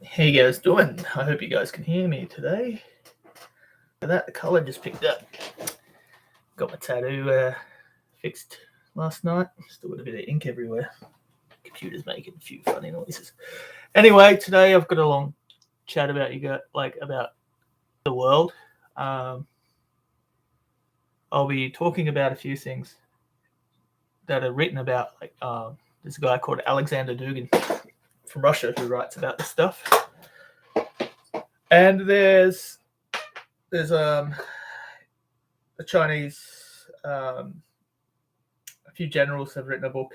How you guys doing? I hope you guys can hear me today. Look at that, the colour just picked up. Got my tattoo fixed last night. Still got a bit of ink everywhere. Computer's making a few funny noises. Anyway, today I've got a long chat about about the world. I'll be talking about a few things that are written about. There's a guy called Alexander Dugin from Russia who writes about this stuff. And there's a Chinese, a few generals have written a book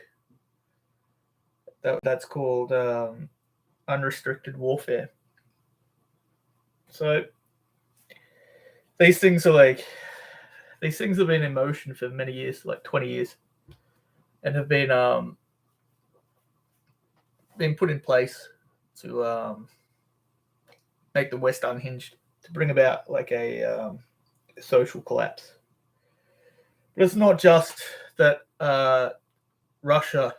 that's called Unrestricted Warfare. So these things have been in motion for many years, like 20 years, and have been put in place to make the West unhinged, to bring about like a social collapse. But it's not just that Russia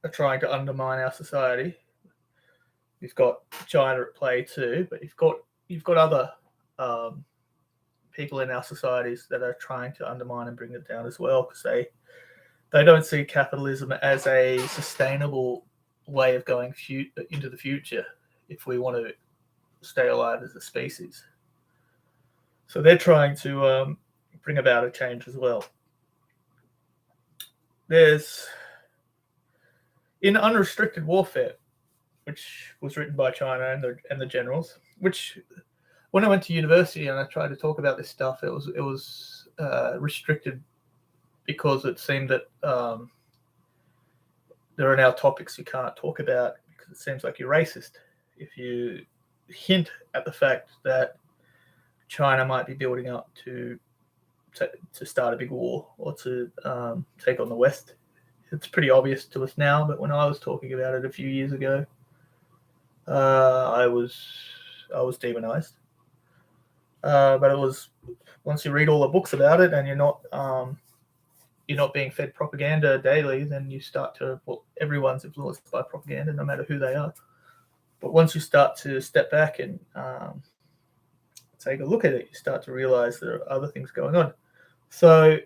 are trying to undermine our society. You've got China at play too, but you've got other people in our societies that are trying to undermine and bring it down as well, because they don't see capitalism as a sustainable way of going into the future if we want to stay alive as a species. So they're trying to bring about a change as well. There's, in Unrestricted Warfare, which was written by China and the generals, which when I went to university and I tried to talk about this stuff, it was restricted because it seemed that there are now topics you can't talk about because it seems like you're racist if you hint at the fact that China might be building up to start a big war or to take on the West. It's pretty obvious to us now, but when I was talking about it a few years ago, I was demonized. But it was, once you read all the books about it and you're not being fed propaganda daily, then you start to, everyone's influenced by propaganda, no matter who they are. But once you start to step back and take a look at it, you start to realize there are other things going on. So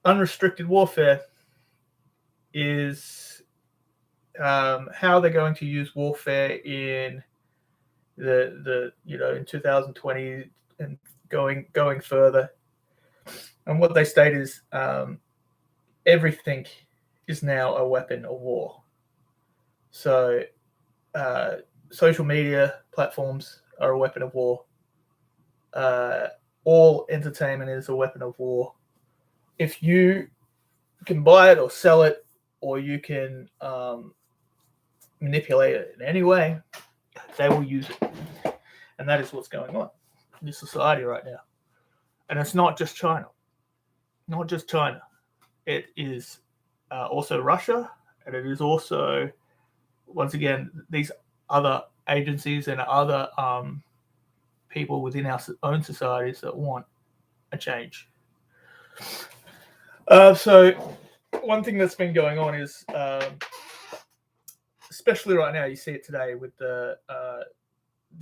Unrestricted Warfare is how they're going to use warfare in the in 2020 and going further. And what they state is everything is now a weapon of war. So social media platforms are a weapon of war. All entertainment is a weapon of war. If you can buy it or sell it, or you can manipulate it in any way, they will use it. And that is what's going on in this society right now. And it's not just China. Not just China. It is also Russia, and it is also, once again, these other agencies and other people within our own societies that want a change. So one thing that's been going on is, especially right now, you see it today with the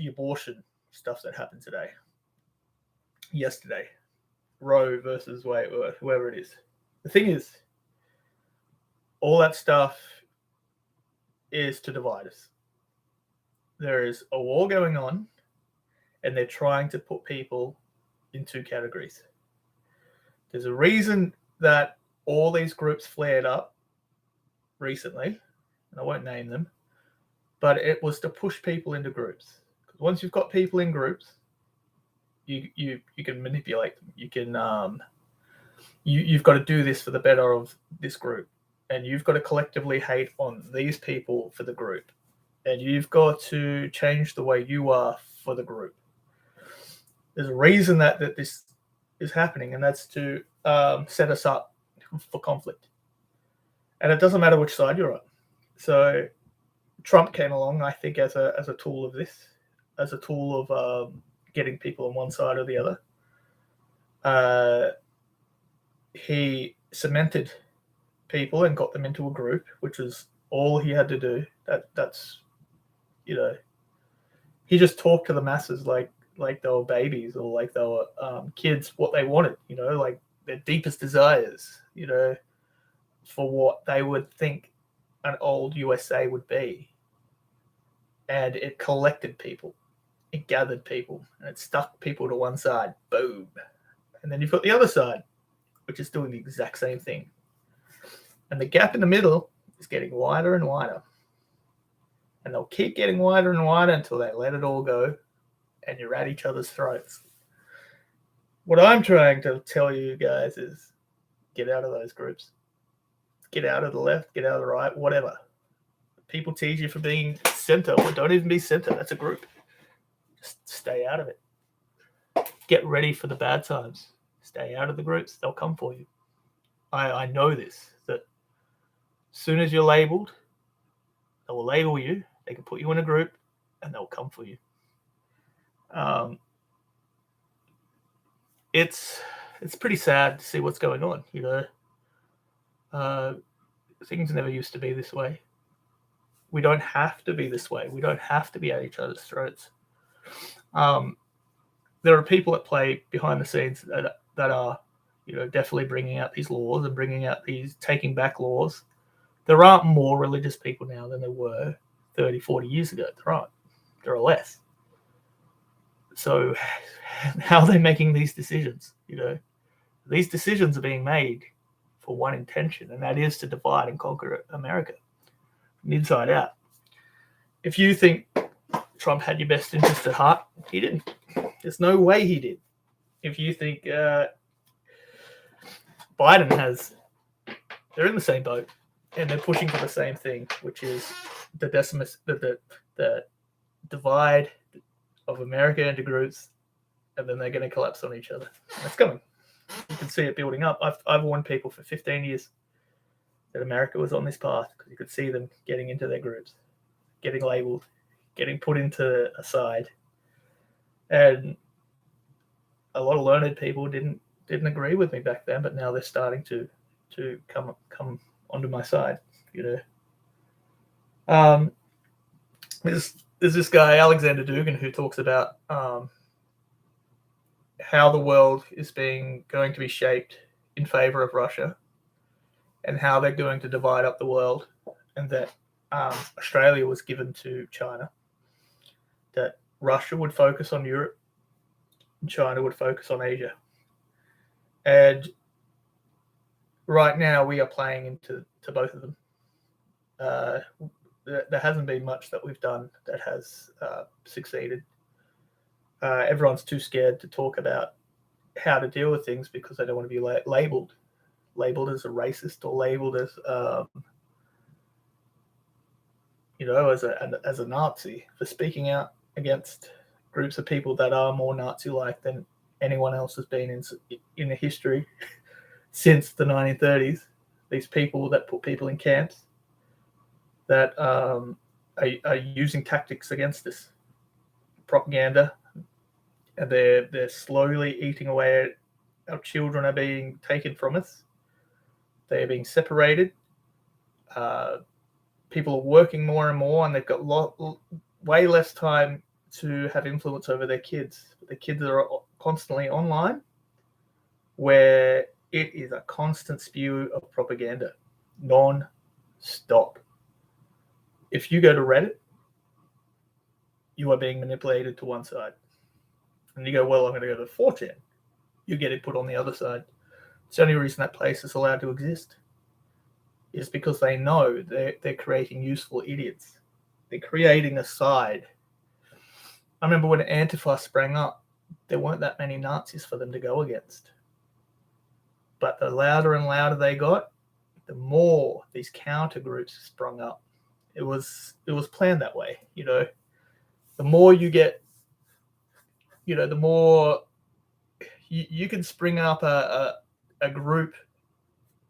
abortion stuff that happened today, yesterday, Roe versus Wade, whoever it is. The thing is, all that stuff is to divide us. There is a war going on, and they're trying to put people in two categories. There's a reason that all these groups flared up recently, and I won't name them, but it was to push people into groups. Because once you've got people in groups, you can manipulate them. You can you've got to do this for the better of this group, and you've got to collectively hate on these people for the group, and you've got to change the way you are for the group. There's a reason that this is happening, and that's to set us up for conflict. And it doesn't matter which side you're on. So Trump came along, I think, as a tool of this, as a tool of getting people on one side or the other. He cemented people and got them into a group, which is all he had to do. That's You know, he just talked to the masses like they were babies or like they were kids, what they wanted. You know, like their deepest desires. You know, for what they would think an old USA would be, and it collected people, it gathered people, and it stuck people to one side. Boom, and then you've got the other side, which is doing the exact same thing, and the gap in the middle is getting wider and wider. And they'll keep getting wider and wider until they let it all go and you're at each other's throats. What I'm trying to tell you guys is get out of those groups. Get out of the left, get out of the right, whatever. People tease you for being center. Well, don't even be center. That's a group. Just stay out of it. Get ready for the bad times. Stay out of the groups. They'll come for you. I know this, that as soon as you're labeled, they will label you. They can put you in a group and they'll come for you. It's pretty sad to see what's going on, you know. Things never used to be this way. We don't have to be this way. We don't have to be at each other's throats. There are people at play behind the scenes that are, you know, definitely bringing out these laws and bringing out these taking back laws. There aren't more religious people now than there were 30, 40 years ago. There aren't. There are less. So how are they making these decisions? You know, these decisions are being made for one intention, and that is to divide and conquer America from inside out. If you think Trump had your best interest at heart, he didn't. There's no way he did. If you think Biden has, they're in the same boat. And they're pushing for the same thing, which is the divide of America into groups, and then they're going to collapse on each other. That's coming. You can see it building up. I've warned people for 15 years that America was on this path because you could see them getting into their groups, getting labeled, getting put into a side, and a lot of learned people didn't agree with me back then, but now they're starting to come onto my side, you know. There's this guy Alexander Dugin who talks about how the world is going to be shaped in favor of Russia, and how they're going to divide up the world, and that Australia was given to China, that Russia would focus on Europe, and China would focus on Asia, and right now, we are playing into both of them. There hasn't been much that we've done that has succeeded. Everyone's too scared to talk about how to deal with things because they don't want to be labeled as a racist or labeled as, you know, as a Nazi for speaking out against groups of people that are more Nazi-like than anyone else has been in the history. Since the 1930s, these people that put people in camps that are using tactics against us, propaganda, and they're slowly eating away at our children are being taken from us. They are being separated. People are working more and more, and they've got way less time to have influence over their kids. The kids are constantly online, where it is a constant spew of propaganda, non-stop. If you go to Reddit, you are being manipulated to one side. And you go, well, I'm going to go to 4chan. You get it put on the other side. It's the only reason that place is allowed to exist is because they know they're creating useful idiots. They're creating a side. I remember when Antifa sprang up, there weren't that many Nazis for them to go against. But the louder and louder they got, the more these counter groups sprung up. It was planned that way, you know. The more you get, you know, the more you can spring up a group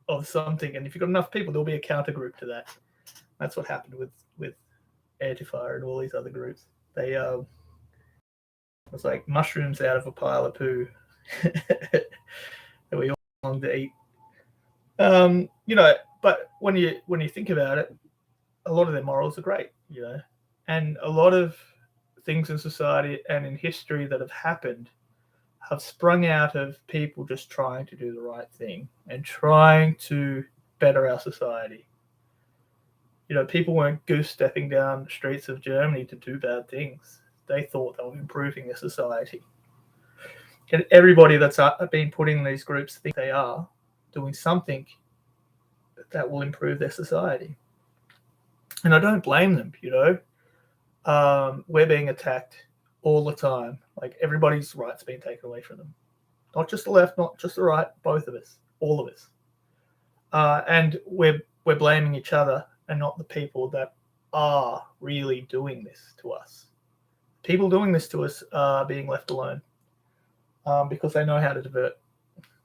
of something, and if you've got enough people, there'll be a counter group to that. That's what happened with Antifa and all these other groups. They it was like mushrooms out of a pile of poo that we all long to eat. You know, but when you think about it, a lot of their morals are great. You know, And a lot of things in society and in history that have happened have sprung out of people just trying to do the right thing and trying to better our society. People weren't goose stepping down the streets of Germany to do bad things. They thought they were improving their society. And everybody that's been put in these groups think they are doing something that will improve their society. And I don't blame them, We're being attacked all the time. Like, everybody's rights being taken away from them. Not just the left, not just the right, both of us, all of us. And we're blaming each other and not the people that are really doing this to us. People doing this to us are being left alone because they know how to divert.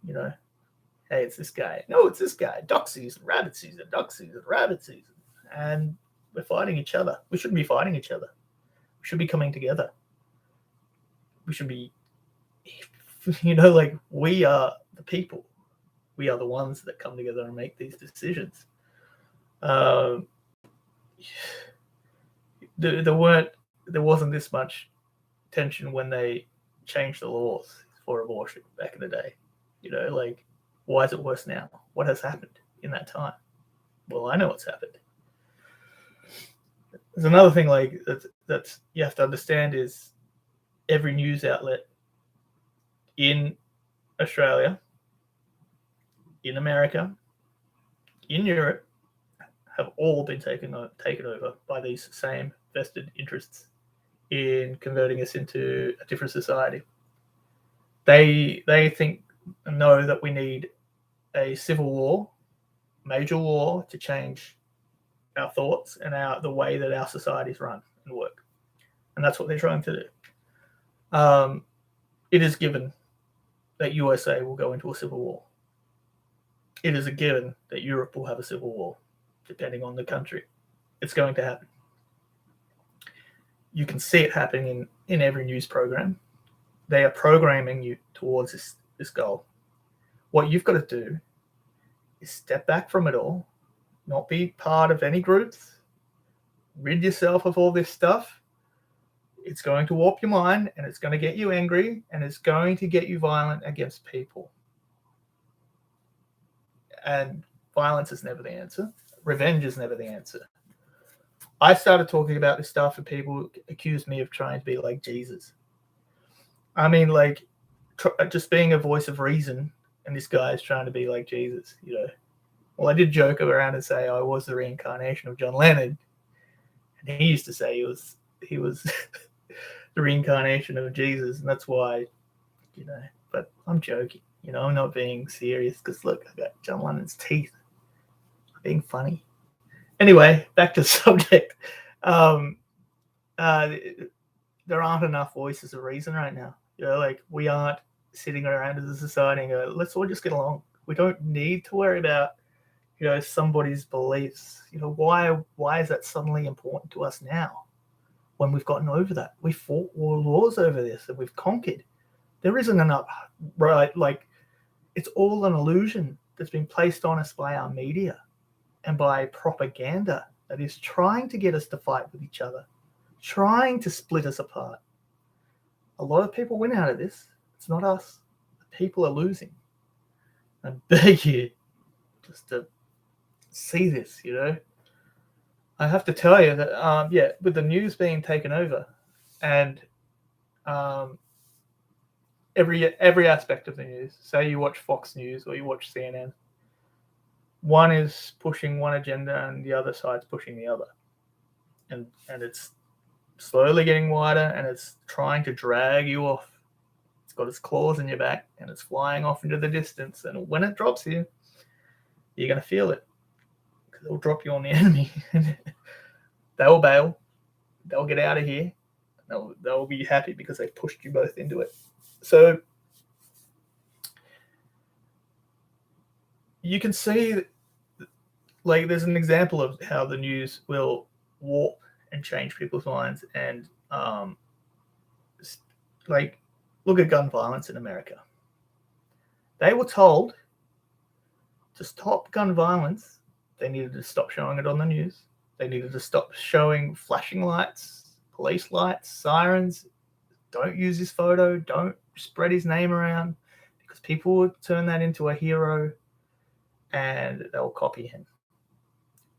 Hey, it's this guy. No, it's this guy. Duck season, rabbit season, duck season, rabbit season. And we're fighting each other. We shouldn't be fighting each other. We should be coming together. We should be, we are the people. We are the ones that come together and make these decisions. There wasn't this much tension when they changed the laws for abortion back in the day. Why is it worse now? What has happened in that time? Well, I know what's happened. There's another thing that you have to understand is every news outlet in Australia, in America, in Europe, have all been taken over by these same vested interests in converting us into a different society. They think and know that we need a civil war, major war, to change our thoughts and the way that our societies run and work. And that's what they're trying to do. It is given that USA will go into a civil war. It is a given that Europe will have a civil war, depending on the country. It's going to happen. You can see it happening in every news program. They are programming you towards this goal. What you've got to do is step back from it all, not be part of any groups, rid yourself of all this stuff. It's going to warp your mind, and it's going to get you angry, and it's going to get you violent against people. And violence is never the answer. Revenge is never the answer. I started talking about this stuff and people accused me of trying to be like Jesus. I mean, just being a voice of reason, and this guy is trying to be like Jesus, Well, I did joke around and say I was the reincarnation of John Lennon, and he used to say he was the reincarnation of Jesus, and that's why, But I'm joking, I'm not being serious because look, I got John Lennon's teeth. I'm being funny. Anyway, back to the subject. There aren't enough voices of reason right now. We aren't sitting around as a society and go, let's all just get along. We don't need to worry about, somebody's beliefs. Why is that suddenly important to us now when we've gotten over that? We fought world wars over this and we've conquered. There isn't enough, right? It's all an illusion that's been placed on us by our media and by propaganda that is trying to get us to fight with each other, trying to split us apart. A lot of people win out of this. It's not us. The people are losing. I beg you just to see this, I have to tell you that, with the news being taken over and every aspect of the news, say you watch Fox News or you watch CNN, one is pushing one agenda and the other side's pushing the other. And it's slowly getting wider and it's trying to drag you off. It's got its claws in your back and it's flying off into the distance. And when it drops you, you're going to feel it because it'll drop you on the enemy. They'll bail. They'll get out of here. They'll be happy because they've pushed you both into it. So you can see, there's an example of how the news will warp and change people's minds. And look at gun violence in America. They were told to stop gun violence. They needed to stop showing it on the news. They needed to stop showing flashing lights, police lights, sirens. Don't use this photo. Don't spread his name around, because people would turn that into a hero and they'll copy him.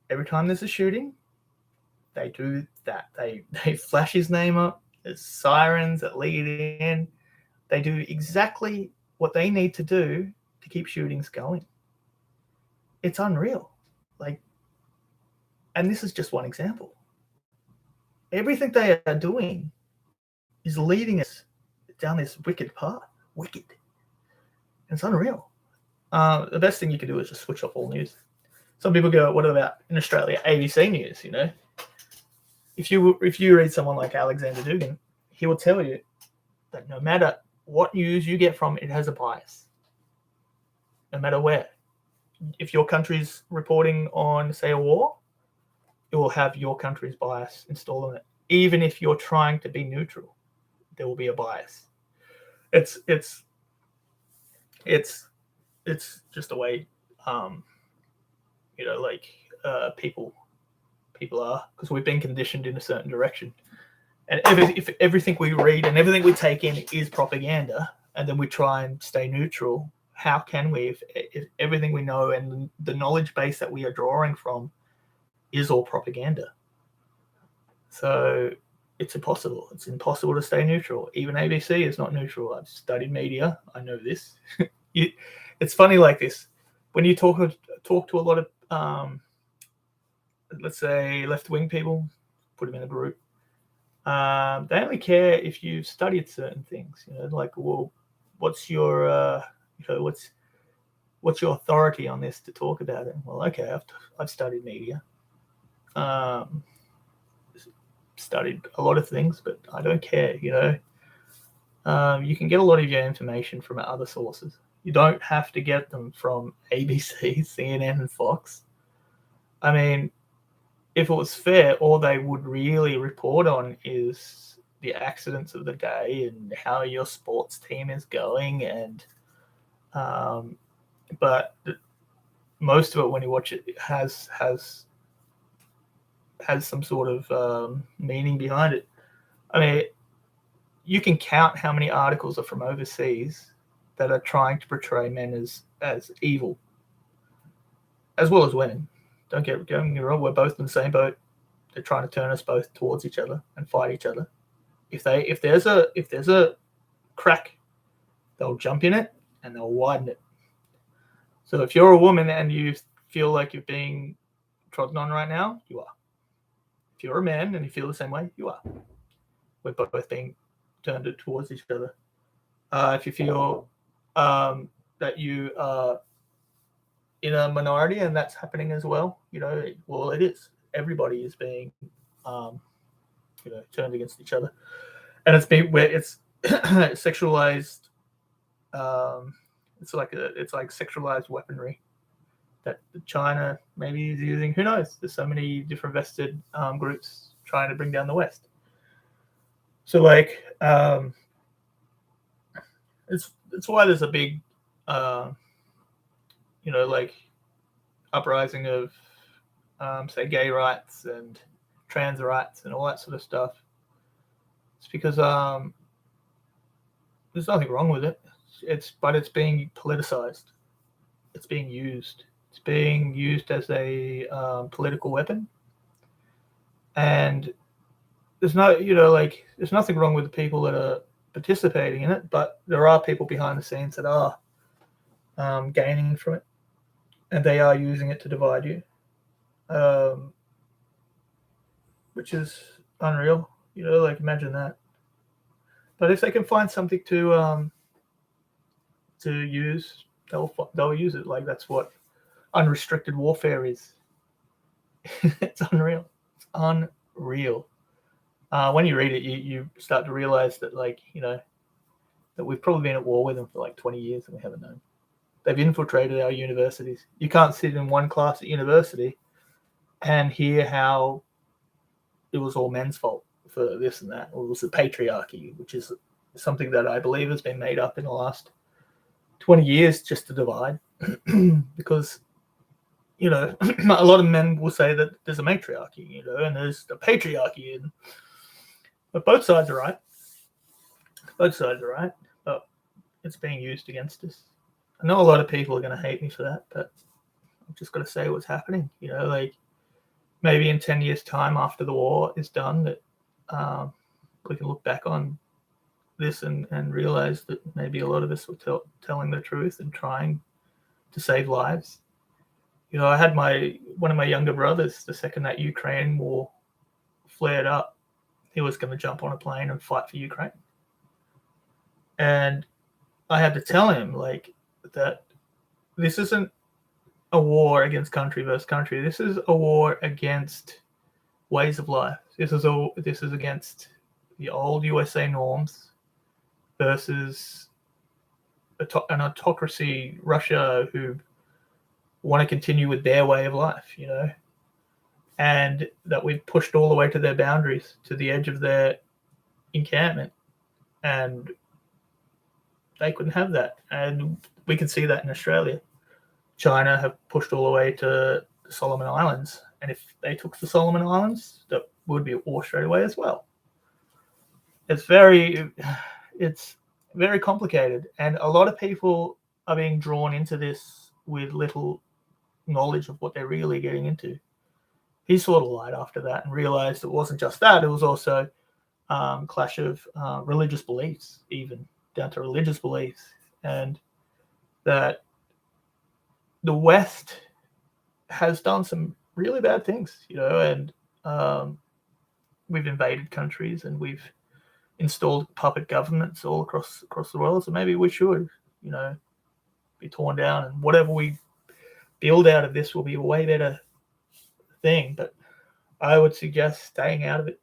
Every time there's a shooting, they do that. They flash his name up. There's sirens that lead in. They do exactly what they need to do to keep shootings going. It's unreal. Like, and this is just one example. Everything they are doing is leading us down this wicked path. Wicked. And it's unreal. The best thing you can do is just switch off all news. Some people go, what about in Australia, ABC News, you know? If you read someone like Alexander Duggan, he will tell you that no matter what news you get from it has a bias. No matter where. If your country's reporting on, say, a war, it will have your country's bias installed on it. Even if you're trying to be neutral, there will be a bias. It's just a way, people are, because we've been conditioned in a certain direction. And if everything we read and everything we take in is propaganda, and then we try and stay neutral, how can we if everything we know and the knowledge base that we are drawing from is all propaganda? So it's impossible. It's impossible to stay neutral. Even ABC is not neutral. I've studied media. I know this. It's funny like this. When you talk to a lot of, let's say, left-wing people, put them in a group, they only care if you've studied certain things. You know, like, well, what's your, what's your authority on this to talk about it? Well, okay, I've studied media, studied a lot of things, but I don't care. You know, you can get a lot of your information from other sources. You don't have to get them from ABC, CNN, and Fox. I mean, if it was fair, all they would really report on is the accidents of the day and how your sports team is going, and but most of it, when you watch it, has some sort of meaning behind it. I mean, you can count how many articles are from overseas that are trying to portray men as evil, as well as women. Don't get me wrong, we're both in the same boat. They're trying to turn us both towards each other and fight each other. If there's a crack, they'll jump in it and they'll widen it. So if you're a woman and you feel like you're being trodden on right now, you are. If you're a man and you feel the same way, you are. We're both being turned towards each other. If you feel that you are in a minority and that's happening as well, you know, well, it is. Everybody is being, turned against each other, and it's sexualized. It's like sexualized weaponry that China maybe is using. Who knows? There's so many different vested groups trying to bring down the West. So like, it's why there's a big, like uprising of, say, gay rights and trans rights and all that sort of stuff. It's because there's nothing wrong with it. But it's being politicized. It's being used. It's being used as a political weapon. And there's there's nothing wrong with the people that are participating in it, but there are people behind the scenes that are gaining from it, and they are using it to divide you, which is unreal. Like, imagine that. But if they can find something to use, they'll use it. Like, that's what unrestricted warfare is. It's unreal. It's unreal. When you read it, you start to realize that, that we've probably been at war with them for like 20 years and we haven't known. They've infiltrated our universities. You can't sit in one class at university and hear how it was all men's fault for this and that, or it was the patriarchy, which is something that I believe has been made up in the last 20 years just to divide. Because a lot of men will say that there's a matriarchy, and there's the patriarchy, but both sides are right. Both sides are right, but it's being used against us. I know a lot of people are going to hate me for that, but I've just got to say what's happening. Like maybe in 10 years' time after the war is done, that we can look back on this and realize that maybe a lot of us were telling the truth and trying to save lives. I had one of my younger brothers, the second that Ukraine war flared up, he was going to jump on a plane and fight for Ukraine. And I had to tell him that this isn't a war against country versus country. This is a war against ways of life. This is against the old USA norms versus an autocracy, Russia, who want to continue with their way of life, and that we've pushed all the way to their boundaries, to the edge of their encampment, and they couldn't have that. And we can see that in Australia. China have pushed all the way to the Solomon Islands, and if they took the Solomon Islands, that would be a war straight away as well. It's very complicated, and a lot of people are being drawn into this with little knowledge of what they're really getting into. He saw the light after that and realized it wasn't just that, it was also clash of religious beliefs, even down to religious beliefs, and that the West has done some really bad things, and we've invaded countries and we've installed puppet governments all across the world. So maybe we should, be torn down, and whatever we build out of this will be a way better thing. But I would suggest staying out of it,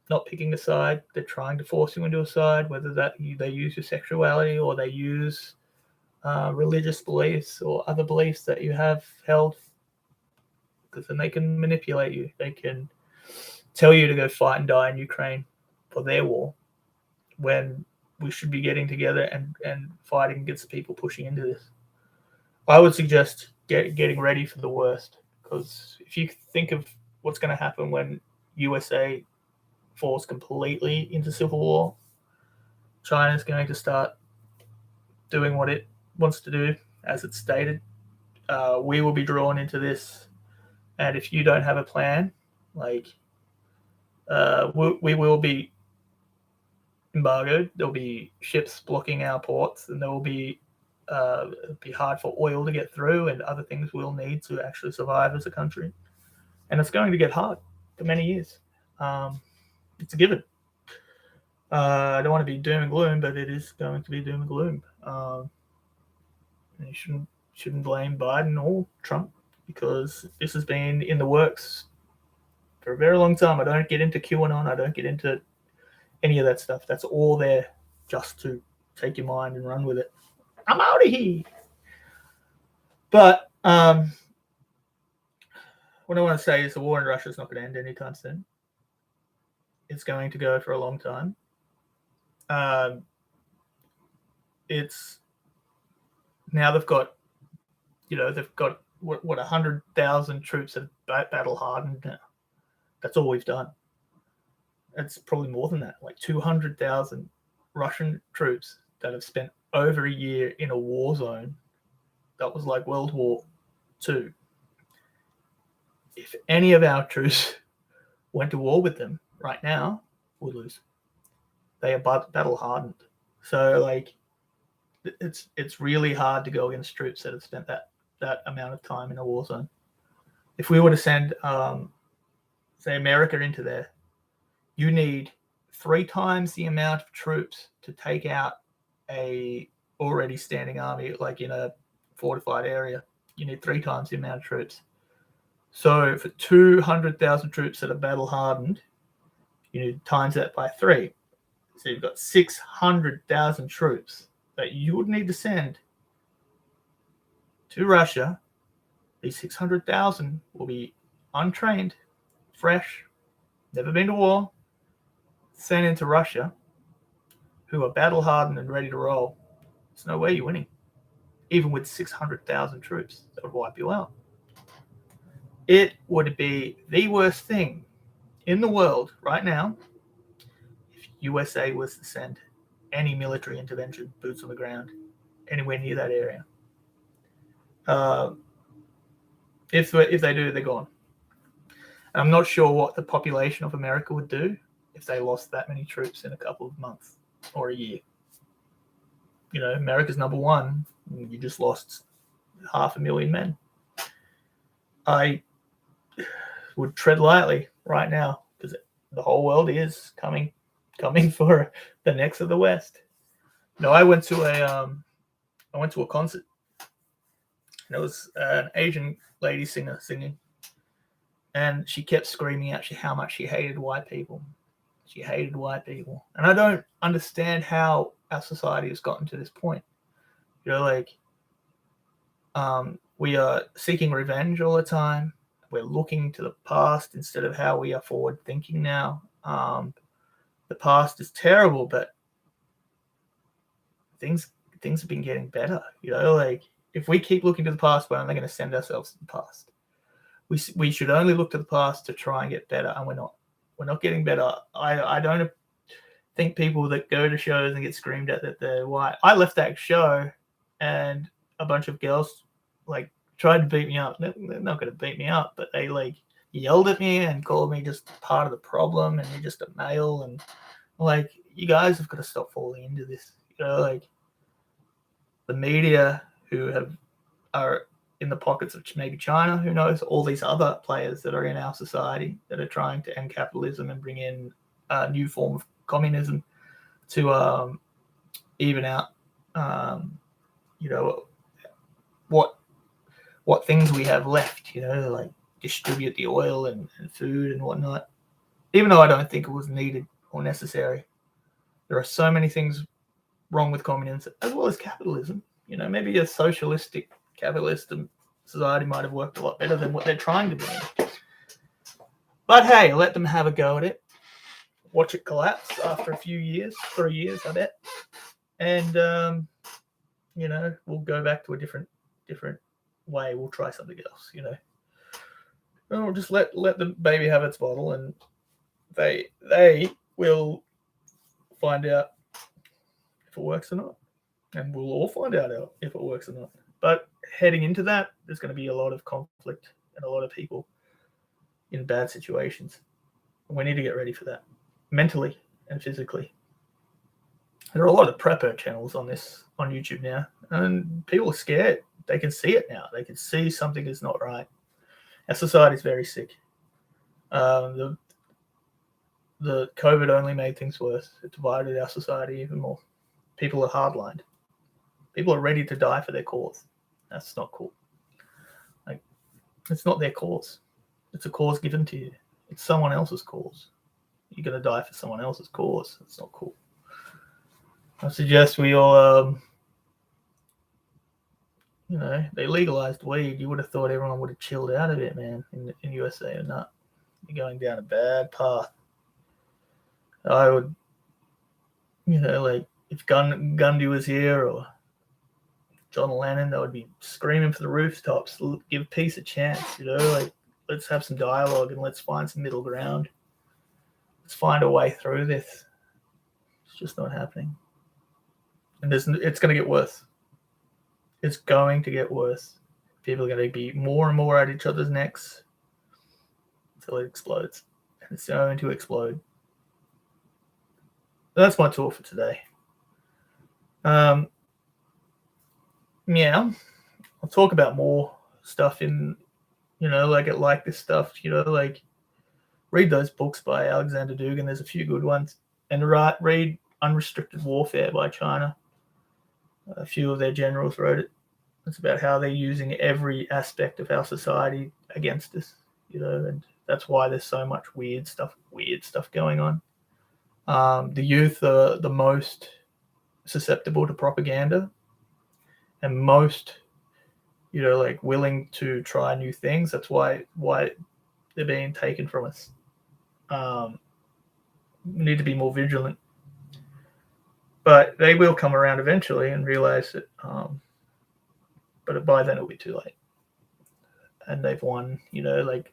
not picking a side. They're trying to force you into a side, whether that they use your sexuality or they use religious beliefs or other beliefs that you have held, because then they can manipulate you. They can tell you to go fight and die in Ukraine for their war, when we should be getting together and fighting against the people pushing into this. I would suggest getting ready for the worst, because if you think of what's going to happen when USA falls completely into civil war, China's going to start doing what it wants to do, as it's stated. We will be drawn into this, and if you don't have a plan, we will be embargoed. There'll be ships blocking our ports, and there will be it'll be hard for oil to get through and other things we'll need to actually survive as a country. And it's going to get hard for many years. It's a given. I don't want to be doom and gloom, but it is going to be doom and gloom. And you shouldn't blame Biden or Trump, because this has been in the works for a very long time. I don't get into QAnon. I don't get into any of that stuff. That's all there just to take your mind and run with it. I'm out of here. But what I want to say is the war in Russia is not going to end anytime soon. It's going to go for a long time. It's now they've got what 100,000 troops that are battle hardened now. That's all we've done. It's probably more than that, like 200,000 Russian troops that have spent over a year in a war zone that was like World War II. If any of our troops went to war with them right now, we'd lose. They are battle hardened. So it's really hard to go against troops that have spent that amount of time in a war zone. If we were to send, say, America into there, you need 3 times the amount of troops to take out a already standing army, like in a fortified area. You need 3 times the amount of troops. So for 200,000 troops that are battle hardened, you need times that by 3. So you've got 600,000 troops that you would need to send to Russia. These 600,000 will be untrained, fresh, never been to war, sent into Russia, who are battle hardened and ready to roll. There's no way you're winning. Even with 600,000 troops, that would wipe you out. It would be the worst thing in the world right now if USA was to send any military intervention, boots on the ground, anywhere near that area. Uh, if they do, they're gone. And I'm not sure what the population of America would do if they lost that many troops in a couple of months or a year. You know, America's number one. You just lost 500,000 men. I would tread lightly right now because the whole world is coming for the necks of the West. No, I went to a concert. And it was an Asian lady singer singing, and she kept screaming out how much she hated white people. She hated white people, and I don't understand how our society has gotten to this point. You know, like we are seeking revenge all the time. We're looking to the past instead of how we are forward thinking now. The past is terrible, but things have been getting better. You know, like if we keep looking to the past, we're only going to send ourselves to the past. We should only look to the past to try and get better, and we're not getting better. I don't think people that go to shows and get screamed at that they're white. I left that show, and a bunch of girls like tried to beat me up. They're not going to beat me up, but they like yelled at me and called me just part of the problem, and you're just a male, and like you guys have got to stop falling into this. You know, like the media who are in the pockets of maybe China, who knows, all these other players that are in our society that are trying to end capitalism and bring in a new form of communism to even out, you know, what things we have left, you know, like distribute the oil and food and whatnot. Even though I don't think it was needed or necessary, there are so many things wrong with communism as well as capitalism. You know, maybe a socialistic capitalist society might have worked a lot better than what they're trying to bring. But hey, let them have a go at it. Watch it collapse after a few years, 3 years, I bet. And you know, we'll go back to a different way. We'll try something else. You know, we'll just let the baby have its bottle, and they will find out if it works or not, and we'll all find out if it works or not. But heading into that, there's going to be a lot of conflict and a lot of people in bad situations. We need to get ready for that, mentally and physically. There are a lot of prepper channels on YouTube now, and people are scared. They can see it now. They can see something is not right. Our society is very sick. The COVID only made things worse. It divided our society even more. People are hardlined. People are ready to die for their cause. That's not cool. Like, it's not their cause. It's a cause given to you. It's someone else's cause. You're going to die for someone else's cause. That's not cool. I suggest we all, you know, they legalized weed. You would have thought everyone would have chilled out of it, man, in USA or not. You're going down a bad path. I would, you know, like if Gandhi was here or John Lennon, they would be screaming for the rooftops, give peace a chance, you know, like let's have some dialogue and let's find some middle ground. Let's find a way through this. It's just not happening. And it's going to get worse. It's going to get worse. People are going to be more and more at each other's necks until it explodes. And it's going to explode. That's my talk for today. Yeah, I'll talk about more stuff in, you know, like this stuff, you know, like read those books by Alexander Dugin. There's a few good ones. And read Unrestricted Warfare by China. A few of their generals wrote it. It's about how they're using every aspect of our society against us, you know, and that's why there's so much weird stuff going on. The youth are the most susceptible to propaganda and most, you know, like willing to try new things. That's why they're being taken from us. We need to be more vigilant. But they will come around eventually and realize that, but by then it'll be too late. and they've won. Like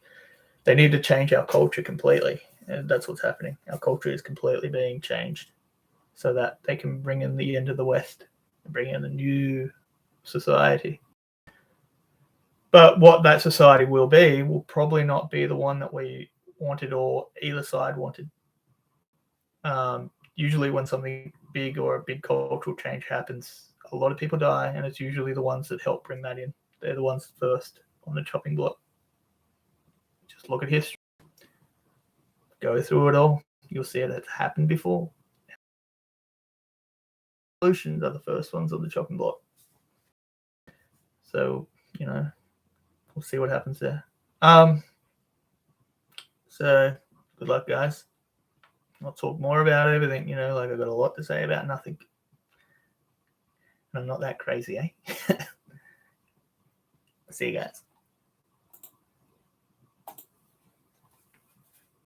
they need to change our culture completely, and that's what's happening. Our culture is completely being changed so that they can bring in the end of the West and bring in a new society. But what that society will probably not be the one that we wanted or either side wanted. Usually when something big or a big cultural change happens, a lot of people die, and it's usually the ones that help bring that in. They're the ones first on the chopping block. Just look at history. Go through it all. You'll see it has happened before. Revolutions are the first ones on the chopping block. So, we'll see what happens there. So good luck, guys. I'll talk more about everything, like I've got a lot to say about nothing. And I'm not that crazy, eh? See you guys.